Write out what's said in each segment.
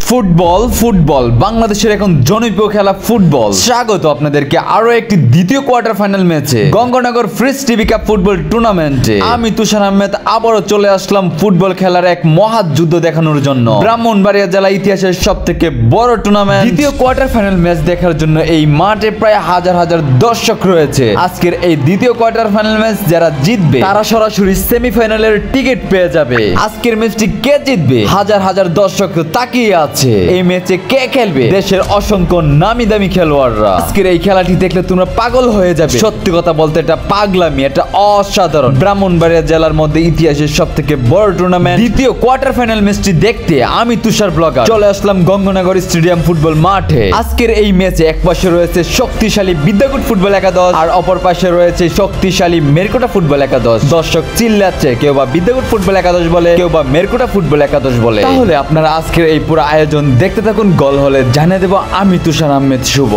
Football football বাংলাদেশের এখন জনপ্রিয় খেলা ফুটবল। স্বাগত আপনাদেরকে আরো একটি দ্বিতীয় কোয়ার্টার ফাইনাল ম্যাচে Ganganagar fresh TV cup football টুর্নামেন্টে। আমি তুষার আহমেদ আবারও চলে আসলাম ফুটবল খেলার এক মহাযুদ্ধ দেখানোর জন্য। ব্রাহ্মণবাড়িয়া জেলা ইতিহাসের সবথেকে বড় টুর্নামেন্ট দ্বিতীয় কোয়ার্টার ফাইনাল ম্যাচ দেখার জন্য এই মাঠে প্রায় হাজার হাজার দর্শক রয়েছে। আজকের এই দ্বিতীয় কোয়ার্টার ফাইনাল ম্যাচ যারা জিতবে তারা সরাসরি সেমিফাইনালের টিকিট পেয়ে যাবে। আজকের ম্যাচটি কে জিতবে হাজার হাজার দর্শক তাকিয়ে আছে। এই ম্যাচে কে খেলবে দেশের অসংখ্য নামি দামি খেলোয়াড়রা। আজকের এই খেলাটি দেখলে তোমরা পাগল হয়ে যাবে। সত্যি কথা বলতে এটা পাগলামি, এটা অসাধারণ। ব্রাহ্মণবাড়িয়া জেলার মধ্যে ইতিহাসের সবথেকে বড় টুর্নামেন্ট দ্বিতীয় কোয়ার্টার ফাইনাল ম্যাচটি দেখতে আমি তুষার ব্লগার চলে আসলাম গঙ্গানগর স্টেডিয়াম ফুটবল মাঠে। আজকের এই ম্যাচে এক পাশে রয়েছে শক্তিশালী বিদ্যাকুট ফুটবল একাদশ আর অপর পাশে রয়েছে শক্তিশালী মেরকুটা ফুটবল একাদশ। দর্শক চিল্লাচ্ছে, কেউ বা বিদ্যাকুট ফুটবল একাদশ বলে, কেউ বা মেরকুটা ফুটবল একাদশ বলে। তাহলে আপনারা আজকের এই পুরো আয়োজন দেখতে থাকুন। গল হলে জানিয়ে দেব আমি তুষার আহমেদ শুভ।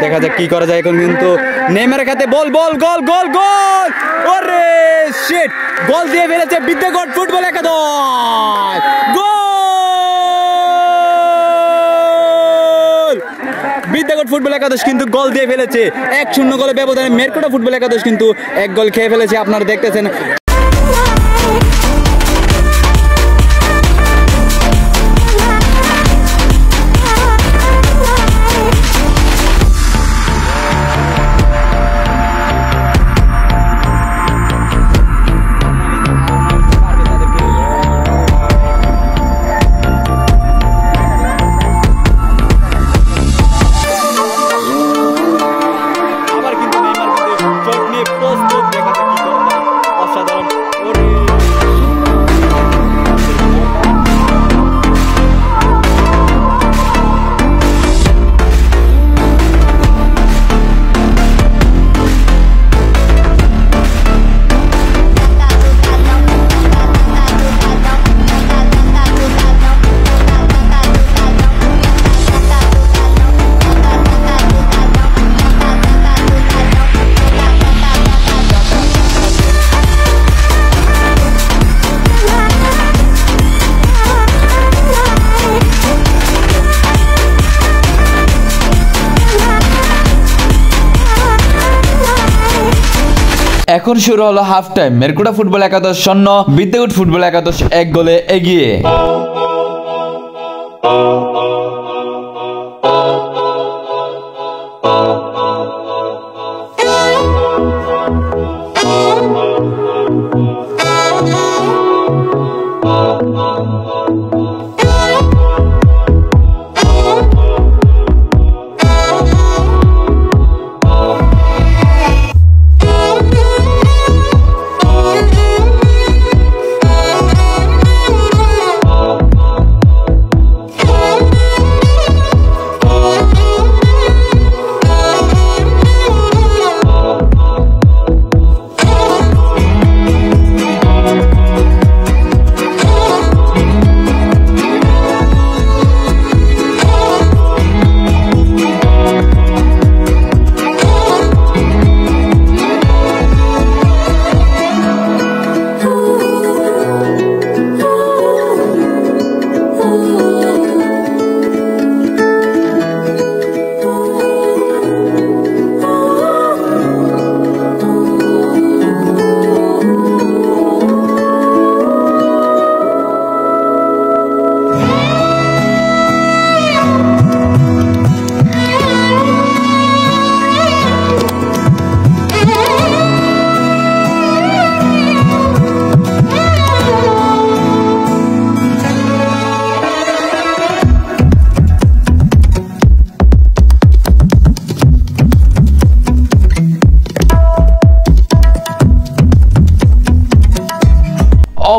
দেখা যাক কি করা যায় এখন। কিন্তু নেইমারের খাতে বল বল গোল গোল গোল। ওরে শিট, গোল দিয়ে ফেলেছে বিদ্যাকুট ফুটবল একাদশ। গোল! বিদ্যাকুট ফুটবল একাদশ কিন্তু গোল দিয়ে ফেলেছে। 1-0 গোলে ব্যবধানে মেরকুটা ফুটবল একাদশ কিন্তু এক গোল খেয়ে ফেলেছে। আপনারা দেখতেছেন এখন শুরু হলো হাফ টাইম। মেরকুটা ফুটবল একাদশ 0, বিদ্যাকুট ফুটবল একাদশ 1 গোলে এগিয়ে।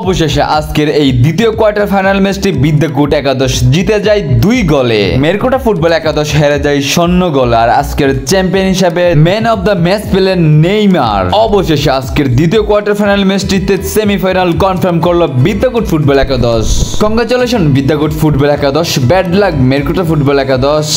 অবশেষে আজকের এই দ্বিতীয় কোয়ার্টার ফাইনাল ম্যাচটি বিদ্যাকুট একাদশ জিতে যায় 2 গোলে। মেরকুটা ফুটবল একাদশ হেরে যায় 0 গোল। আর আজকের চ্যাম্পিয়ন হিসেবে ম্যান অফ দ্য ম্যাচ পেলেন নেইমার। অবশেষে আজকের দ্বিতীয় কোয়ার্টার ফাইনাল ম্যাচটিতে সেমিফাইনাল কনফার্ম করলো বিদ্যাকুট ফুটবল একাদশ। কংগ্রাচুলেশন বিদ্যাকুট ফুটবল একাদশ, ব্যাড লাক মেরকুটা ফুটবল একাদশ।